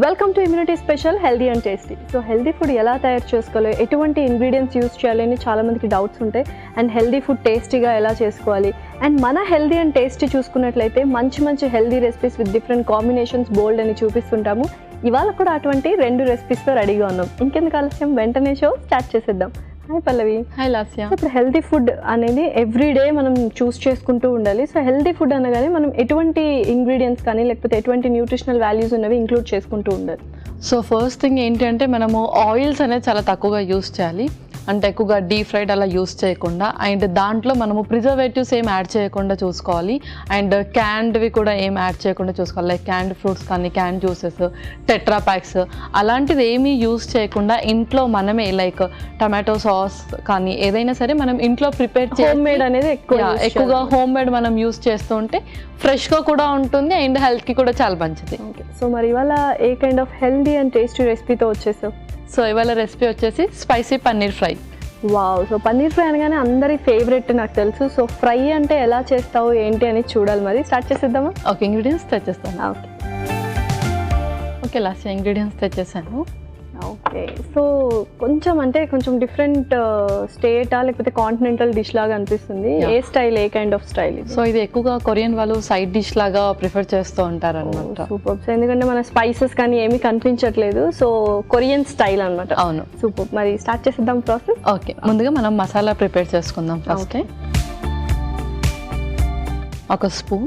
Welcome to immunity special healthy and tasty. So healthy food ఎలా తయారు చేసుకోవాలి, ఎటువంటి ఇంగ్రీడియంట్స్ యూస్ చేయాలి అని చాలామందికి డౌట్స్ ఉంటాయి. అండ్ హెల్దీ ఫుడ్ టేస్టీగా ఎలా చేసుకోవాలి, అండ్ మన హెల్దీ అండ్ టేస్టీ చూసుకున్నట్లయితే మంచి మంచి healthy recipes with different combinations bold అని చూపిస్తుంటాము. ఇవాళ కూడా అటువంటి 2 రెసిపీస్తో రెడీగా ఉన్నాం. ఇంకెందుకు ఆలస్యం, వెంటనే షో స్టార్ట్ చేసేద్దాం. హాయ్ పల్లవి. హాయ్ లాస్య. ఇప్పుడు హెల్దీ ఫుడ్ అనేది ఎవ్రీడే మనం చూస్ చేసుకుంటూ ఉండాలి. సో హెల్దీ ఫుడ్ అనగానే మనం ఎటువంటి ఇంగ్రీడియంట్స్ కానీ లేకపోతే ఎటువంటి న్యూట్రిషనల్ వాల్యూస్ ఉన్నవి ఇంక్లూడ్ చేసుకుంటూ ఉండాలి. సో ఫస్ట్ థింగ్ ఏంటంటే మనము ఆయిల్స్ అనేది చాలా తక్కువగా యూస్ చేయాలి. అంటే ఎక్కువగా డీప్ ఫ్రైడ్ అలా యూస్ చేయకుండా, అండ్ దాంట్లో మనము ప్రిజర్వేటివ్స్ ఏం యాడ్ చేయకుండా చూసుకోవాలి. అండ్ క్యాండ్వి కూడా ఏం యాడ్ చేయకుండా చూసుకోవాలి. లైక్ క్యాండ్ ఫ్రూట్స్ కానీ, క్యాండ్ జ్యూసెస్, టెట్రా ప్యాక్స్ అలాంటిది ఏమీ యూస్ చేయకుండా ఇంట్లో మనమే లైక్ టమాటో సాస్ కానీ ఏదైనా సరే మనం ఇంట్లో ప్రిపేర్ హోమ్ మేడ్ అనేది ఎక్కువగా హోమ్ మేడ్ మనం యూస్ చేస్తూ ఉంటే ఫ్రెష్గా కూడా ఉంటుంది అండ్ హెల్త్కి కూడా చాలా మంచిది. సో మరి ఇవాళ a kind of healthy and tasty రెసిపీతో వచ్చేసావు? సో ఇవాళ రెసిపీ వచ్చేసి spicy paneer fry. Wow. So paneer fry అనగానే అందరి ఫేవరెట్ నాకు తెలుసు. సో ఫ్రై అంటే ఎలా చేస్తావు ఏంటి అని చూడాలి. మరి స్టార్ట్ చేసేద్దామా? ఓకే, ఇంగ్రీడియంట్స్ తెచ్చేస్తాను. ఓకే ఓకే లాస్ట్ ఇంగ్రీడియంట్స్ తెచ్చేసాను. ఓకే. సో కొంచెం డిఫరెంట్ స్టేటా లేకపోతే కాంటినెంటల్ డిష్ లాగా అనిపిస్తుంది. A style, a kind of style? So ఇది ఎక్కువగా కొరియన్ వాళ్ళు సైడ్ డిష్ లాగా ప్రిఫర్ చేస్తూ ఉంటారు అనమాట. సూపర్. సో ఎందుకంటే మన స్పైసెస్ కానీ ఏమీ కనిపించట్లేదు. సో కొరియన్ స్టైల్ అనమాట. అవును. సూపర్. మరి స్టార్ట్ చేసేద్దాం ప్రాసెస్. ఓకే, ముందుగా మనం మసాలా ప్రిపేర్ చేసుకుందాం. ఫస్ట్ ఒక స్పూన్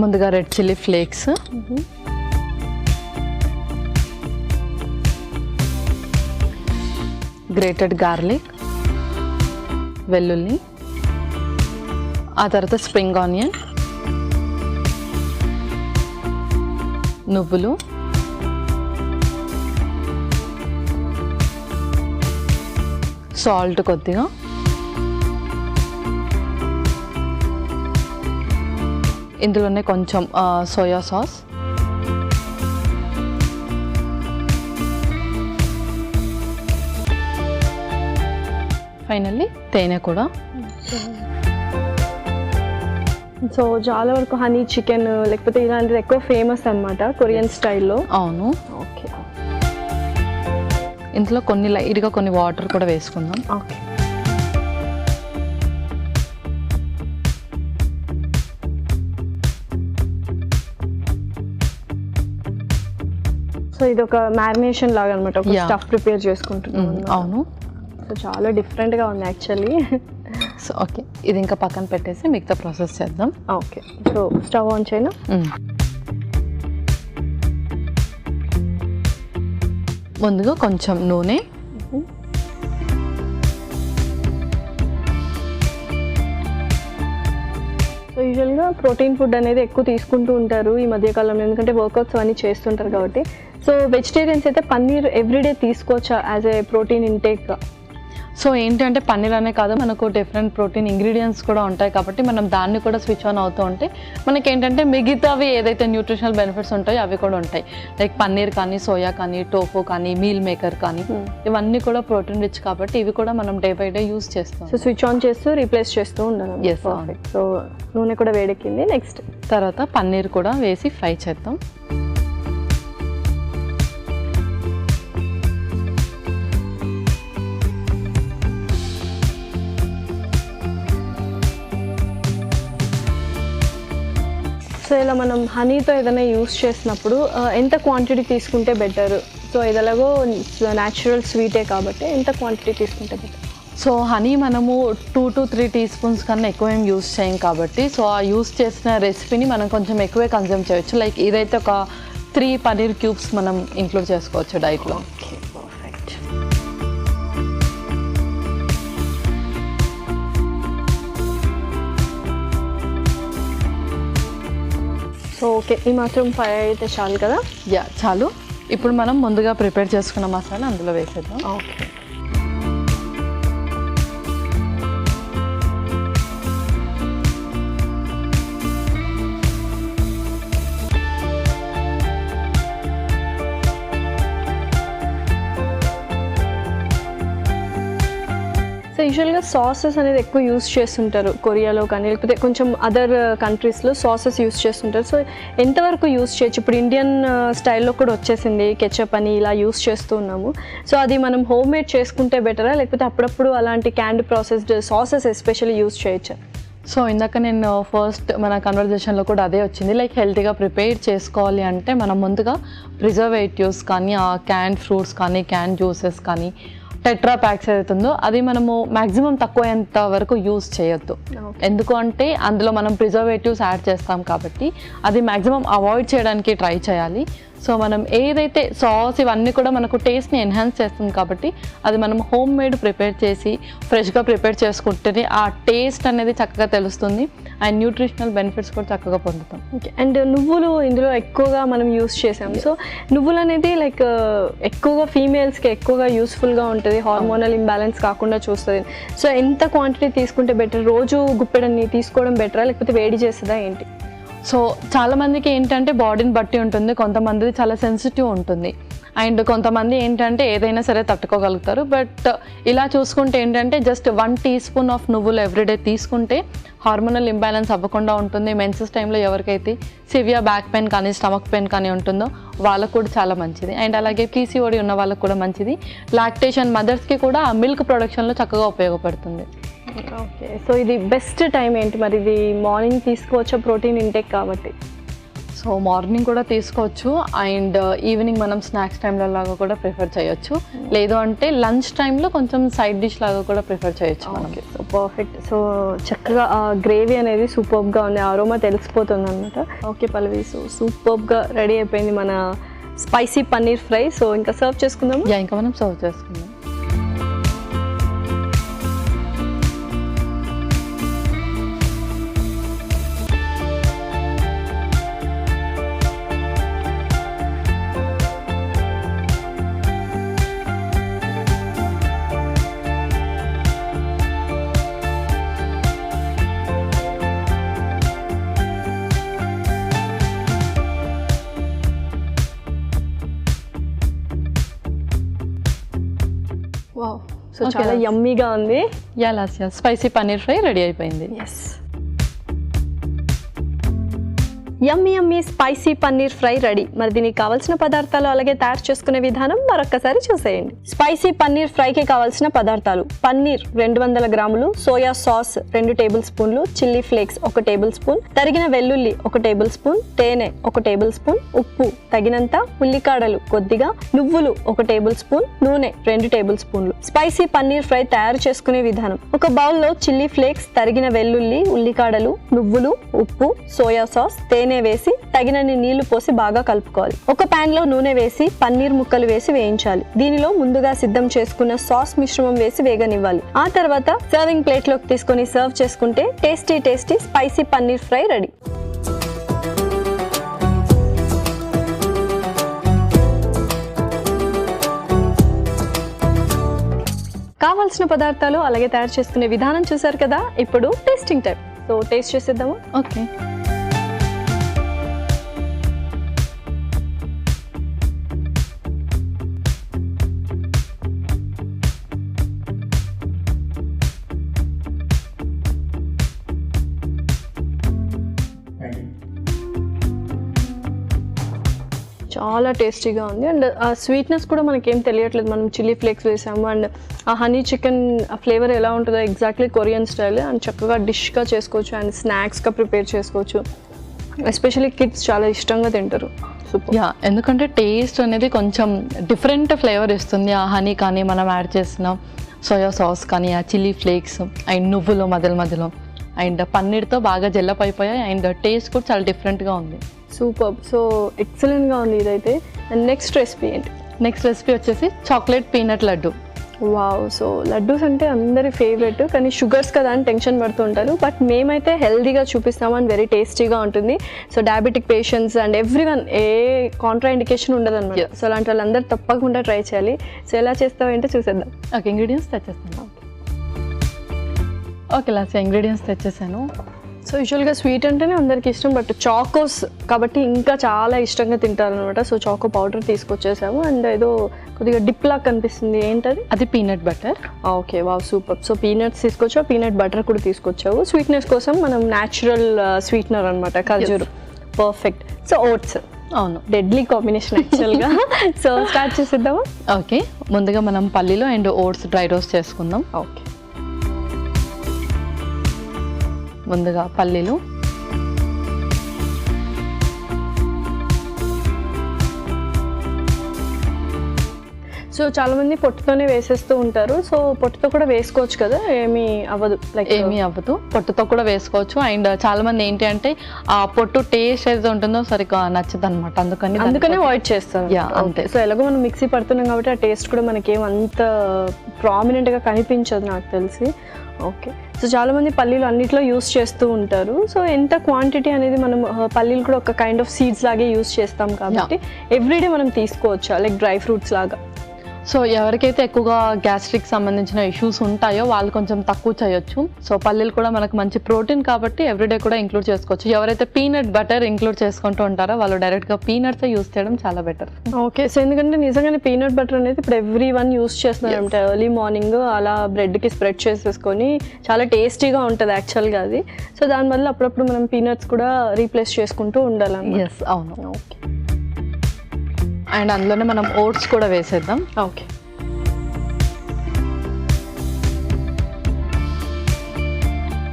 ముందుగా red chilli flakes, grated garlic, వెల్లుల్లి, ఆ తర్వాత స్ప్రింగ్ ఆనియన్, నువ్వులు, సాల్ట్ కొద్దిగా, ఇందులోనే కొంచెం సోయా సాస్, ఫైనల్లీ తేనె కూడా. సో చాలా వరకు హనీ చికెన్ లేకపోతే ఇలాంటిది ఎక్కువ ఫేమస్ అనమాట కొరియన్ స్టైల్లో. అవును. ఓకే. ఇందులో కొన్ని లైట్గా కొన్ని వాటర్ కూడా వేసుకుందాం. ఓకే. సో ఇది ఒక మ్యారినేషన్ లాగా అనమాట, ఒక స్టఫ్ ప్రిపేర్ చేసుకుంటున్నాం. అవును. సో చాలా డిఫరెంట్గా ఉంది యాక్చువల్లీ. సో ఓకే, ఇది ఇంకా పక్కన పెట్టేసి మిగతా ప్రాసెస్ చేద్దాం. ఓకే. సో స్టవ్ ఆన్ చేయను. ముందుగా కొంచెం నూనె, సో యూజువల్గా ప్రోటీన్ ఫుడ్ అనేది ఎక్కువ తీసుకుంటూ ఉంటారు ఈ మధ్యకాలంలో, ఎందుకంటే వర్కౌట్స్ అన్నీ చేస్తుంటారు కాబట్టి. సో వెజిటేరియన్స్ అయితే పన్నీర్ ఎవ్రీడే తీసుకోవచ్చా యాజ్ ఏ ప్రోటీన్ ఇంటేక్గా? సో ఏంటంటే పన్నీర్ అనే కాదు, మనకు డిఫరెంట్ ప్రోటీన్ ఇంగ్రీడియంట్స్ కూడా ఉంటాయి కాబట్టి మనం దాన్ని కూడా స్విచ్ ఆన్ అవుతూ ఉంటే మనకి ఏంటంటే మిగతావి ఏదైతే న్యూట్రిషనల్ బెనిఫిట్స్ ఉంటాయో అవి కూడా ఉంటాయి. లైక్ పన్నీర్ కానీ, సోయా కానీ, టోఫు కానీ, మీల్ మేకర్ కానీ, ఇవన్నీ కూడా ప్రోటీన్ రిచ్ కాబట్టి ఇవి కూడా మనం డే బై డే యూస్ చేస్తాం. సో స్విచ్ ఆన్ చేస్తూ రీప్లేస్ చేస్తూ ఉండాలి. ఎస్. సో నూనె కూడా వేడెక్కింది. నెక్స్ట్ తర్వాత పన్నీర్ కూడా వేసి ఫ్రై చేద్దాం. సో ఇలా మనం హనీతో ఏదైనా యూస్ చేసినప్పుడు ఎంత క్వాంటిటీ తీసుకుంటే బెటర్? సో ఇది ఎలాగో న్యాచురల్ స్వీటే కాబట్టి ఎంత క్వాంటిటీ తీసుకుంటే బెటర్? సో హనీ మనము 2 to 3 teaspoons కన్నా ఎక్కువ ఏం యూస్ చేయం కాబట్టి, సో ఆ యూస్ చేసిన రెసిపీని మనం కొంచెం ఎక్కువే కన్జ్యూమ్ చేయొచ్చు. లైక్ ఇదైతే ఒక 3 పన్నీర్ క్యూబ్స్ మనం ఇంక్లూడ్ చేసుకోవచ్చు డైట్లో. సో ఓకే, ఈ మాత్రం ఫ్రై అయితే చాలు కదా? యా, చాలు. ఇప్పుడు మనం ముందుగా ప్రిపేర్ చేసుకున్న మసాలా అందులో వేసేద్దాం. ఓకే. సో యూజువల్గా సాసెస్ అనేది ఎక్కువ యూస్ చేస్తుంటారు కొరియాలో కానీ, లేకపోతే కొంచెం అదర్ కంట్రీస్లో సాసెస్ యూస్ చేస్తుంటారు. సో ఎంతవరకు యూస్ చేయొచ్చు? ఇప్పుడు ఇండియన్ స్టైల్లో కూడా వచ్చేసింది కెచప్ అని, ఇలా యూస్ చేస్తూ ఉన్నాము. సో అది మనం హోమ్ మేడ్ చేసుకుంటే బెటరా, లేకపోతే అప్పుడప్పుడు అలాంటి క్యాండ్ ప్రాసెస్డ్ సాసెస్ ఎస్పెషల్లీ యూస్ చేయొచ్చా? సో ఇందాక నేను ఫస్ట్ మన కన్వర్జేషన్లో కూడా అదే వచ్చింది, లైక్ హెల్తీగా ప్రిపేర్ చేసుకోవాలి అంటే మనం ముందుగా ప్రిజర్వేటివ్స్ కానీ, ఆ క్యాన్ ఫ్రూట్స్ కానీ, క్యాన్ జ్యూసెస్ కానీ, టెట్రా ప్యాక్స్ ఏదైతుందో అది మనము మ్యాక్సిమం తక్కువైనంత వరకు యూస్ చేయొద్దు. ఎందుకు అంటే అందులో మనం ప్రిజర్వేటివ్స్ యాడ్ చేస్తాం కాబట్టి అది మ్యాక్సిమం అవాయిడ్ చేయడానికి ట్రై చేయాలి. సో మనం ఏదైతే సాస్ ఇవన్నీ కూడా మనకు టేస్ట్ని ఎన్హాన్స్ చేస్తుంది కాబట్టి అది మనం హోమ్ మేడ్ ప్రిపేర్ చేసి ఫ్రెష్గా ప్రిపేర్ చేసుకుంటేనే ఆ టేస్ట్ అనేది చక్కగా తెలుస్తుంది అండ్ న్యూట్రిషనల్ బెనిఫిట్స్ కూడా చక్కగా పొందుతాం. ఓకే. అండ్ నువ్వులు ఇందులో ఎక్కువగా మనం యూస్ చేసాము. సో నువ్వులు అనేది లైక్ ఎక్కువగా ఫీమేల్స్కి ఎక్కువగా యూస్ఫుల్గా ఉంటుంది, హార్మోనల్ ఇంబ్యాలెన్స్ కాకుండా చూస్తుంది. సో ఎంత క్వాంటిటీ తీసుకుంటే బెటర్? రోజు గుప్పెడన్ని తీసుకోవడం బెటరా, లేకపోతే వేడి చేస్తుందా ఏంటి? సో చాలామందికి ఏంటంటే బాడీని బట్టి ఉంటుంది, కొంతమంది చాలా సెన్సిటివ్ ఉంటుంది అండ్ కొంతమంది ఏంటంటే ఏదైనా సరే తట్టుకోగలుగుతారు. బట్ ఇలా చూసుకుంటే ఏంటంటే జస్ట్ 1 టీ స్పూన్ ఆఫ్ నువ్వులు ఎవ్రీడే తీసుకుంటే హార్మోనల్ ఇంబ్యాలెన్స్ అవ్వకుండా ఉంటుంది. మెన్సెస్ టైంలో ఎవరికైతే సివియర్ బ్యాక్ పెయిన్ కానీ, స్టమక్ పెయిన్ కానీ ఉంటుందో వాళ్ళకు కూడా చాలా మంచిది. అండ్ అలాగే పీసీఓడి ఉన్న వాళ్ళకు కూడా మంచిది. లాక్టేషన్ మదర్స్కి కూడా ఆ మిల్క్ ప్రొడక్షన్లో చక్కగా ఉపయోగపడుతుంది. ఓకే. సో ఇది బెస్ట్ టైం ఏంటి మరి? ఇది మార్నింగ్ తీసుకోవచ్చా ప్రోటీన్ ఇంటేక్ కాబట్టి? సో మార్నింగ్ కూడా తీసుకోవచ్చు అండ్ ఈవినింగ్ మనం స్నాక్స్ టైంలో లాగా కూడా ప్రిఫర్ చేయొచ్చు, లేదు అంటే లంచ్ టైంలో కొంచెం సైడ్ డిష్ లాగా కూడా ప్రిఫర్ చేయొచ్చు మనం. So perfect. సో చక్కగా గ్రేవీ అనేది సూపర్గా ఉంది, అరోమా తెలిసిపోతుంది అనమాట. ఓకే పల్లవి, సో సూపర్గా రెడీ అయిపోయింది మన స్పైసీ పన్నీర్ ఫ్రై. సో ఇంకా సర్వ్ చేసుకుందాము. ఇంకా మనం సర్వ్ చేసుకుందాం. వావ్, సో చాలా యమ్మీగా ఉంది. స్పైసీ పన్నీర్ ఫ్రై రెడీ అయిపోయింది. ఎస్, యమ్మీ యమ్మీ స్పైసీ పన్నీర్ ఫ్రై రెడీ. మరి దీనికి కావాల్సిన పదార్థాలు అలాగే తయారు చేసుకునే విధానం మరొకసారి చూసేయండి. స్పైసీ పన్నీర్ ఫ్రైకి కావాల్సిన పదార్థాలు: పన్నీర్ 200 గ్రాములు, సోయా సాస్ 2 టేబుల్ స్పూన్లు, చిల్లీ ఫ్లేక్స్ 1 టేబుల్ స్పూన్, తరిగిన వెల్లుల్లి 1 టేబుల్ స్పూన్, తేనె 1 టేబుల్ స్పూన్, ఉప్పు తగినంత, ఉల్లికాడలు కొద్దిగా, నువ్వులు 1 టేబుల్ స్పూన్, నూనె 2 టేబుల్ స్పూన్లు. స్పైసీ పన్నీర్ ఫ్రై తయారు చేసుకునే విధానం: ఒక బౌల్లో చిల్లీ ఫ్లేక్స్, తరిగిన వెల్లుల్లి, ఉల్లికాడలు, నువ్వులు, ఉప్పు, సోయా సాస్, తేనె వేసి తగినన్ని నీళ్లు పోసి బాగా కలుపుకోవాలి. ఒక పాన్ లో నూనె వేసి పన్నీర్ ముక్కలు వేసి వేయించాలి. దీనిలో ముందుగా సిద్ధం చేసుకున్న సాస్ మిశ్రమం వేసి వేగనివ్వాలి. ఆ తర్వాత సర్వింగ్ ప్లేట్ లోకి తీసుకొని సర్వ్ చేసుకుంటే tasty tasty spicy paneer fry ready. కావాల్సిన పదార్థాలు అలాగే తయారు చేసుకునే విధానం చూసారు కదా. ఇప్పుడు టేస్టింగ్ టైం. సో టేస్ట్ చేసేద్దాము. ఓకే. చాలా టేస్టీగా ఉంది అండ్ ఆ స్వీట్నెస్ కూడా మనకేం తెలియట్లేదు. మనం చిల్లీ ఫ్లేక్స్ వేసాము అండ్ ఆ హనీ చికెన్ ఫ్లేవర్ ఎలా ఉంటుందో ఎగ్జాక్ట్లీ కొరియన్ స్టైల్ అండ్ చక్కగా డిష్గా చేసుకోవచ్చు అండ్ స్నాక్స్గా ప్రిపేర్ చేసుకోవచ్చు. ఎస్పెషల్లీ కిడ్స్ చాలా ఇష్టంగా తింటారు. సూపర్. ఎందుకంటే టేస్ట్ అనేది కొంచెం డిఫరెంట్ ఫ్లేవర్ ఇస్తుంది. ఆ హనీ కానీ మనం యాడ్ చేసిన సోయా సాస్ కానీ, ఆ చిల్లీ ఫ్లేక్స్ అండ్ నువ్వులు మధ్యలో అండ్ పన్నీర్తో బాగా జెల్లప్ అయిపోయాయి అండ్ టేస్ట్ కూడా చాలా డిఫరెంట్గా ఉంది. సూపర్. సో ఎక్సలెంట్గా ఉంది ఇదైతే. అండ్ నెక్స్ట్ రెసిపీ ఏంటి? నెక్స్ట్ రెసిపీ వచ్చేసి chocolate peanut laddu. Wow. So laddus అంటే అందరి ఫేవరెట్, కానీ షుగర్స్ కదా అని టెన్షన్ పడుతూ ఉంటారు. బట్ మేమైతే హెల్దీగా చూపిస్తాము అండ్ వెరీ టేస్టీగా ఉంటుంది. So diabetic patients and everyone, A Contra indication ఉండదు అనమాట. సో అలాంటి వాళ్ళందరూ తప్పకుండా ట్రై చేయాలి. సో ఎలా చేస్తామంటే చూసేద్దాం. ఓకే, ఇంగ్రీడియంట్స్ తెచ్చేస్తాను. ఓకే లాస్ట్ ఇంగ్రీడియంట్స్ తెచ్చేసాను. సో యూజువల్గా స్వీట్ అంటేనే అందరికి ఇష్టం, బట్ చాకోస్ కాబట్టి ఇంకా చాలా ఇష్టంగా తింటారనమాట. సో చాకో పౌడర్ తీసుకొచ్చేసాము. అండ్ ఏదో కొద్దిగా డిప్ లాగా కనిపిస్తుంది, ఏంటది? అది peanut butter. Okay, wow, super. So peanuts తీసుకొచ్చావు, పీనట్ బటర్ కూడా తీసుకొచ్చావు. స్వీట్నెస్ కోసం మనం న్యాచురల్ స్వీట్నర్ అనమాట, ఖర్జూరు. పర్ఫెక్ట్. So oats. అవును, డెడ్లీ కాంబినేషన్ యాక్చువల్గా. సో స్టార్ట్ చేసేద్దాము. ఓకే, ముందుగా మనం పల్లీలు అండ్ ఓట్స్ డ్రై రోస్ట్ చేసుకుందాం. ఓకే, ముందుగా పల్లీలు, సో చాలా మంది పొట్టుతోనే వేసేస్తూ ఉంటారు. సో పొట్టుతో కూడా వేసుకోవచ్చు కదా, ఏమీ అవ్వదు. లైక్ ఏమీ అవ్వదు, పొట్టుతో కూడా వేసుకోవచ్చు. అండ్ చాలా మంది ఏంటి అంటే ఆ పొట్టు టేస్ట్ ఏదో ఉంటుందో సరిగ్గా నచ్చదు అనమాట, అందుకనే అవాయిడ్ చేస్తారు. అంతే. సో ఎలాగో మనం మిక్సీ పడుతున్నాం కాబట్టి ఆ టేస్ట్ కూడా మనకి ఏమంత ప్రామినెంట్గా కనిపించదు నాకు తెలిసి. ఓకే, సో చాలా మంది పల్లీలు అన్నిట్లో యూస్ చేస్తూ ఉంటారు. సో ఎంత క్వాంటిటీ అనేది మనం పల్లీలు కూడా ఒక కైండ్ ఆఫ్ సీడ్స్ లాగే యూస్ చేస్తాం కాబట్టి ఎవ్రీడే మనం తీసుకోవచ్చా, లైక్ డ్రై ఫ్రూట్స్ లాగా? సో ఎవరికైతే ఎక్కువగా గ్యాస్ట్రిక్ సంబంధించిన ఇష్యూస్ ఉంటాయో వాళ్ళు కొంచెం తక్కువ చేయొచ్చు. సో పల్లీలు కూడా మనకు మంచి ప్రోటీన్ కాబట్టి ఎవ్రీడే కూడా ఇంక్లూడ్ చేసుకోవచ్చు. ఎవరైతే పీనట్ బటర్ ఇంక్లూడ్ చేసుకుంటూ ఉంటారో వాళ్ళు డైరెక్ట్గా పీనట్స్ యూస్ చేయడం చాలా బెటర్. ఓకే, సో ఎందుకంటే నిజంగానే పీనట్ బటర్ అనేది ఇప్పుడు ఎవ్రీ వన్ యూస్ చేస్తున్నారంట. ఎర్లీ మార్నింగ్ అలా బ్రెడ్కి స్ప్రెడ్ చేసేసుకొని చాలా టేస్టీగా ఉంటుంది యాక్చువల్గా అది. సో దానివల్ల అప్పుడప్పుడు మనం పీనట్స్ కూడా రీప్లేస్ చేసుకుంటూ ఉండాలి. ఎస్, అవును. ఓకే, అండ్ అందులోనే మనం ఓట్స్ కూడా వేసేద్దాం. ఓకే,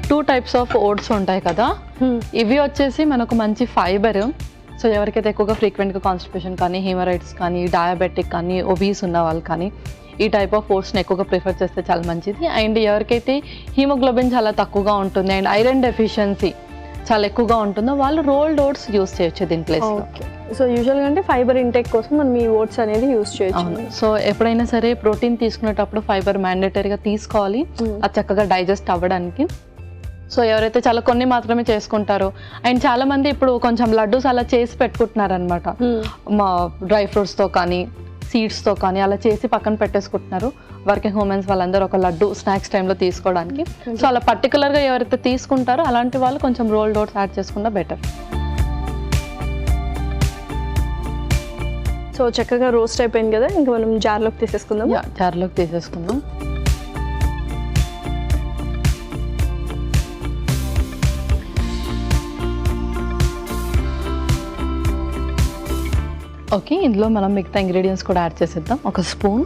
2 టైప్స్ ఆఫ్ ఓట్స్ ఉంటాయి కదా, ఇవి వచ్చేసి మనకు మంచి ఫైబర్. సో ఎవరికైతే ఎక్కువగా ఫ్రీక్వెంట్గా కాన్స్టిపేషన్ కానీ, హీమరాయిడ్స్ కానీ, డయాబెటిక్ కానీ, ఒబీస్ ఉన్న వాళ్ళు కానీ ఈ టైప్ ఆఫ్ ఓట్స్ని ఎక్కువగా ప్రిఫర్ చేస్తే చాలా మంచిది. అండ్ ఎవరికైతే హీమోగ్లోబిన్ చాలా తక్కువగా ఉంటుంది అండ్ ఐరన్ డెఫిషియన్సీ చాలా ఎక్కువగా ఉంటుందో వాళ్ళు రోల్డ్ ఓట్స్ యూస్ చేయొచ్చు దీని ప్లేస్లో. సో యూజువల్గా అంటే ఫైబర్ ఇంటేక్ కోసం మనం ఈ ఓట్స్ అనేది యూస్ చేయొచ్చు. సో ఎప్పుడైనా సరే ప్రోటీన్ తీసుకునేటప్పుడు ఫైబర్ మ్యాండేటరీగా తీసుకోవాలి, అది చక్కగా డైజెస్ట్ అవ్వడానికి. సో ఎవరైతే చాలా కొన్ని మాత్రమే చేసుకుంటారో, అండ్ చాలా మంది ఇప్పుడు కొంచెం లడ్డూస్ అలా చేసి పెట్టుకుంటున్నారనమాట, మా డ్రై ఫ్రూట్స్తో కానీ సీడ్స్తో కానీ అలా చేసి పక్కన పెట్టేసుకుంటున్నారు. వర్కింగ్ ఉమెన్స్ వాళ్ళందరూ ఒక లడ్డు స్నాక్స్ టైంలో తీసుకోవడానికి. సో అలా పర్టికులర్గా ఎవరైతే తీసుకుంటారో అలాంటి వాళ్ళు కొంచెం రోల్డ్ ఓట్స్ యాడ్ చేసుకున్నా బెటర్. సో చక్కగా రోస్ట్ అయిపోయింది కదా, ఇంకా మనం జార్లోకి తీసేసుకుందాం. జార్లోకి తీసేసుకుందాం. ఓకే, ఇందులో మనం మిగతా ఇంగ్రీడియంట్స్ కూడా యాడ్ చేసేద్దాం. 1 స్పూన్.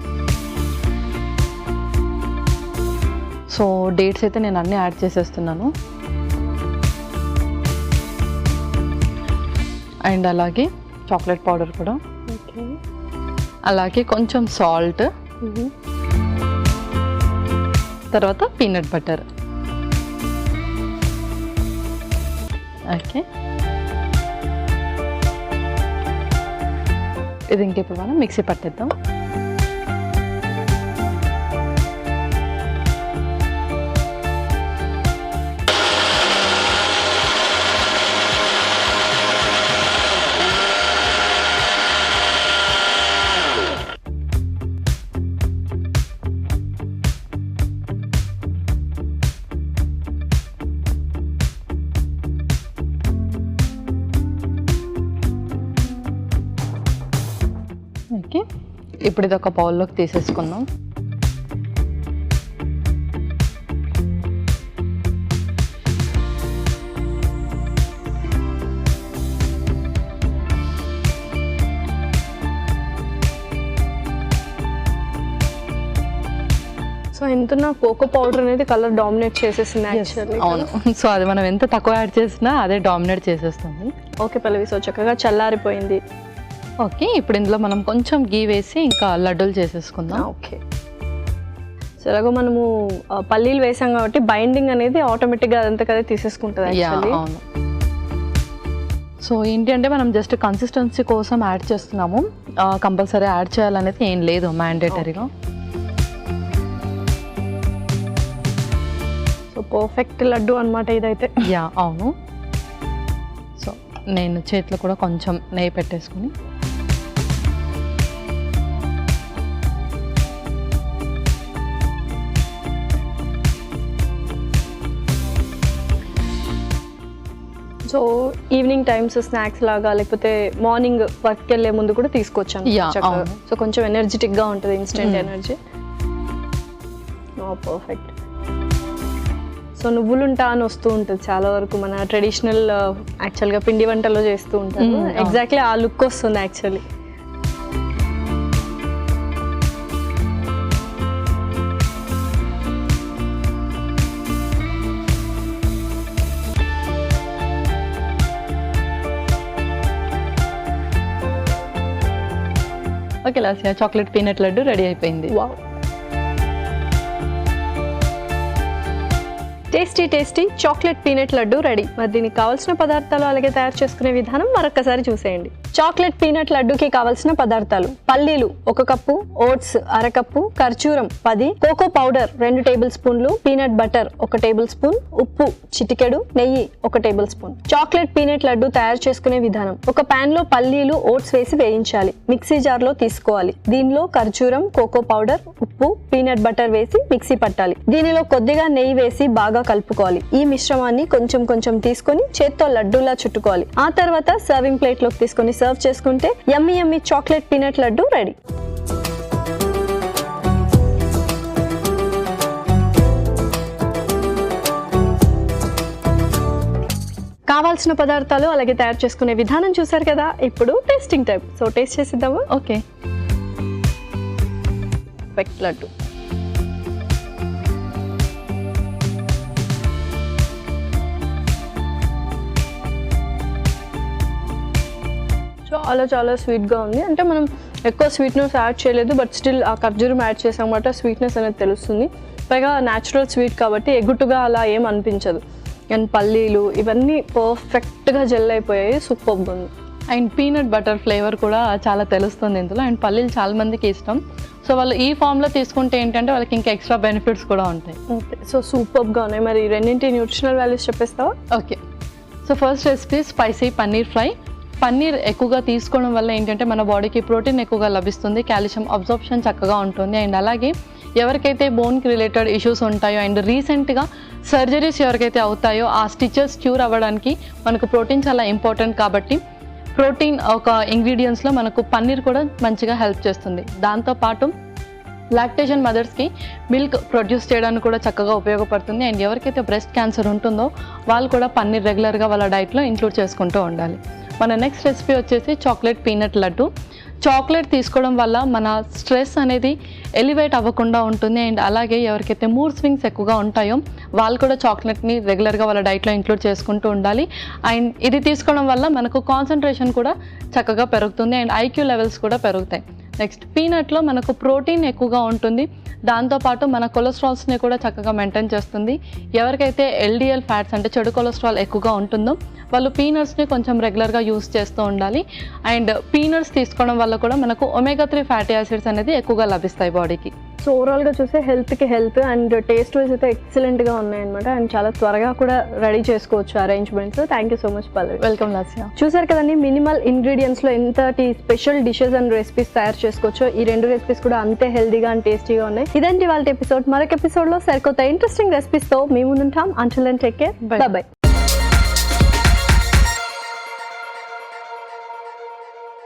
సో డేట్స్ అయితే నేను అన్నీ యాడ్ చేసేస్తున్నాను. అండ్ అలాగే చాక్లెట్ పౌడర్ కూడా, అలాగే కొంచెం సాల్ట్, తర్వాత పీనట్ బటర్. ఓకే, ఇది ఇంకెప్పుడు మనం మిక్సీ పట్టేద్దాం. ఓకే, ఇప్పుడు ఇది ఒక బౌల్లోకి తీసేసుకుందాం. సో ఎంతున్నా కోకో పౌడర్ అనేది కలర్ డామినేట్ చేసేసింది యాక్చువల్లీ. అవును, సో అది మనం ఎంత తక్కువ యాడ్ చేసినా అదే డామినేట్ చేసేస్తుంది. ఓకే పల్లవి, సో చక్కగా చల్లారిపోయింది. ఓకే, ఇప్పుడు ఇందులో మనం కొంచెం గీ వేసి ఇంకా లడ్డూలు చేసేసుకుందాం. ఓకే, సో ఎలాగో మనము పల్లీలు వేసాం కాబట్టి బైండింగ్ అనేది ఆటోమేటిక్గా అదంతా కదా తీసేసుకుంటుంది యాక్చువల్లీ. అవును. సో ఏంటి అంటే మనం జస్ట్ కన్సిస్టెన్సీ కోసం యాడ్ చేస్తున్నాము, కంపల్సరీ యాడ్ చేయాలనేది ఏం లేదు మ్యాండేటరీగా. సో పర్ఫెక్ట్ లడ్డు అనమాట ఇదైతే. అవును. సో నేను చేతిలో కూడా కొంచెం నెయ్యి పెట్టేసుకుని సో ఈవినింగ్ టైమ్స్ స్నాక్స్ లాగా లేకపోతే మార్నింగ్ వర్క్కి వెళ్ళే ముందు కూడా తీసుకోవచ్చాను Yeah, చక్కగా. అవును. సో కొంచెం ఎనర్జెటిక్గా ఉంటుంది, ఇన్స్టెంట్ ఎనర్జీ. పర్ఫెక్ట్. సో నువ్వులుంటా అని వస్తూ ఉంటుంది చాలా వరకు మన ట్రెడిషనల్ యాక్చువల్గా పిండి వంటలో చేస్తూ ఉంటారు. అవును. ఎగ్జాక్ట్లీ ఆ లుక్ వస్తుంది actually. Okay Lasya, chocolate peanut laddu ready అయిపోయింది. Wow, tasty tasty chocolate peanut laddu ready. మరి దీనికి కావాల్సిన పదార్థాలు అలాగే తయారు చేసుకునే విధానం మరొకసారి చూసేయండి. చాక్లెట్ పీనట్ లడ్డుకి కావాల్సిన పదార్థాలు: పల్లీలు 1 కప్పు, ఓట్స్ 1/2 కప్పు, ఖర్జూరం 10, కోకో పౌడర్ 2 టేబుల్ స్పూన్లు, పీనట్ బటర్ 1 టేబుల్ స్పూన్, ఉప్పు చిటికెడు, నెయ్యి 1 table spoon. Chocolate peanut laddu తయారు చేసుకునే విధానం: ఒక పాన్ లో పల్లీలు, ఓట్స్ వేసి వేయించాలి. మిక్సీ జార్ లో తీసుకోవాలి. దీనిలో ఖర్జూరం, కోకో పౌడర్, ఉప్పు, పీనట్ బటర్ వేసి మిక్సీ పట్టాలి. దీనిలో కొద్దిగా నెయ్యి వేసి బాగా కలుపుకోవాలి. ఈ మిశ్రమాన్ని కొంచెం కొంచెం తీసుకొని చేత్తో లడ్డూలా చుట్టుకోవాలి. ఆ తర్వాత సర్వింగ్ ప్లేట్ లోకి తీసుకొని సర్వ్ చేసుకుంటే yummy yummy chocolate peanut laddu ready. కావాల్సిన పదార్థాలు అలాగే తయారు చేసుకునే విధానం చూసారు కదా. ఇప్పుడు టేస్టింగ్ టైం. సో టేస్ట్ చేసిద్దామా? ఓకే. పర్ఫెక్ట్ లడ్డు. చాలా చాలా స్వీట్గా ఉంది. అంటే మనం ఎక్కువ స్వీట్నెస్ యాడ్ చేయలేదు, బట్ స్టిల్ ఆ ఖర్జూరం యాడ్ చేసాం కాబట్టి స్వీట్నెస్ అనేది తెలుస్తుంది. పైగా న్యాచురల్ స్వీట్ కాబట్టి ఎగుటుగా అలా ఏం అనిపించదు. అండ్ పల్లీలు ఇవన్నీ పర్ఫెక్ట్గా జెల్ అయిపోయాయి. సూపర్గా ఉంది. అండ్ పీనట్ బటర్ ఫ్లేవర్ కూడా చాలా తెలుస్తుంది ఇందులో. అండ్ పల్లీలు చాలా మందికి ఇష్టం. సో వాళ్ళు ఈ ఫామ్లో తీసుకుంటే ఏంటంటే వాళ్ళకి ఇంకా ఎక్స్ట్రా బెనిఫిట్స్ కూడా ఉంటాయి. ఓకే, సో సూపర్గా ఉన్నాయి. మరి రెండింటి న్యూట్రిషనల్ వాల్యూస్ చెప్పేస్తావా? Okay. So first recipe spicy paneer fry. Paneer ఎక్కువగా తీసుకోవడం వల్ల ఏంటంటే మన బాడీకి ప్రోటీన్ ఎక్కువగా లభిస్తుంది, కాల్షియం అబ్జార్ప్షన్ చక్కగా ఉంటుంది. అండ్ అలాగే ఎవరికైతే బోన్కి రిలేటెడ్ ఇష్యూస్ ఉంటాయో అండ్ రీసెంట్గా సర్జరీస్ ఎవరికైతే అవుతాయో ఆ స్టిచెస్ క్యూర్ అవ్వడానికి మనకు ప్రోటీన్ చాలా ఇంపార్టెంట్. కాబట్టి ప్రోటీన్ ఒక ఇంగ్రీడియంట్స్లో మనకు పన్నీర్ కూడా మంచిగా హెల్ప్ చేస్తుంది. దాంతోపాటు లాక్టేషన్ మదర్స్కి మిల్క్ ప్రొడ్యూస్ చేయడానికి కూడా చక్కగా ఉపయోగపడుతుంది. అండ్ ఎవరికైతే బ్రెస్ట్ క్యాన్సర్ ఉంటుందో వాళ్ళు కూడా పన్నీర్ రెగ్యులర్గా వాళ్ళ డైట్లో ఇంక్లూడ్ చేసుకుంటూ ఉండాలి. మన నెక్స్ట్ రెసిపీ వచ్చేసి చాక్లెట్ పీనట్ లడ్డు. చాక్లెట్ తీసుకోవడం వల్ల మన స్ట్రెస్ అనేది ఎలివేట్ అవ్వకుండా ఉంటుంది. అండ్ అలాగే ఎవరికైతే మూడ్ స్వింగ్స్ ఎక్కువగా ఉంటాయో వాళ్ళు కూడా చాక్లెట్ని రెగ్యులర్గా వాళ్ళ డైట్లో ఇంక్లూడ్ చేసుకుంటూ ఉండాలి. అండ్ ఇది తీసుకోవడం వల్ల మనకు కాన్సన్ట్రేషన్ కూడా చక్కగా పెరుగుతుంది అండ్ ఐక్యూ లెవెల్స్ కూడా పెరుగుతాయి. నెక్స్ట్ పీనట్లో మనకు ప్రోటీన్ ఎక్కువగా ఉంటుంది, దాంతోపాటు మన కొలెస్ట్రాల్స్ని కూడా చక్కగా మెయింటైన్ చేస్తుంది. ఎవరికైతే ఎల్డిఎల్ ఫ్యాట్స్ అంటే చెడు కొలెస్ట్రాల్ ఎక్కువగా ఉంటుందో వాళ్ళు పీనట్స్ని కొంచెం రెగ్యులర్గా యూస్ చేస్తూ ఉండాలి. అండ్ పీనట్స్ తీసుకోవడం వల్ల కూడా మనకు ఒమేగా 3 ఫ్యాటీ యాసిడ్స్ అనేది ఎక్కువగా లభిస్తాయి బాడీకి. సో ఓవరాల్గా చూస్తే హెల్త్కి హెల్త్ అండ్ టేస్ట్ వైజ్ అయితే ఎక్సలెంట్గా ఉన్నాయన్నమాట. అండ్ చాలా త్వరగా కూడా రెడీ చేసుకోవచ్చు arrangements. Thank you so much Pallavi. Welcome Lasya. చూసారు కదండి, మినిమల్ ఇంగ్రీడియంట్స్లో ఎంతటి స్పెషల్ డిషెస్ అండ్ రెసిపీస్ తయారు చేసుకోవచ్చో. ఈ 2 రెసిపీస్ కూడా అంతే హెల్తీగా అండ్ టేస్టీగా ఉన్నాయి. ఇదండి వాళ్ళ ఎపిసోడ్. మరొక ఎపిసోడ్లో సరికొత్త ఇంట్రెస్టింగ్ రెసిపీస్తో మీ ముందుంటాం. Until then take care. Bye by.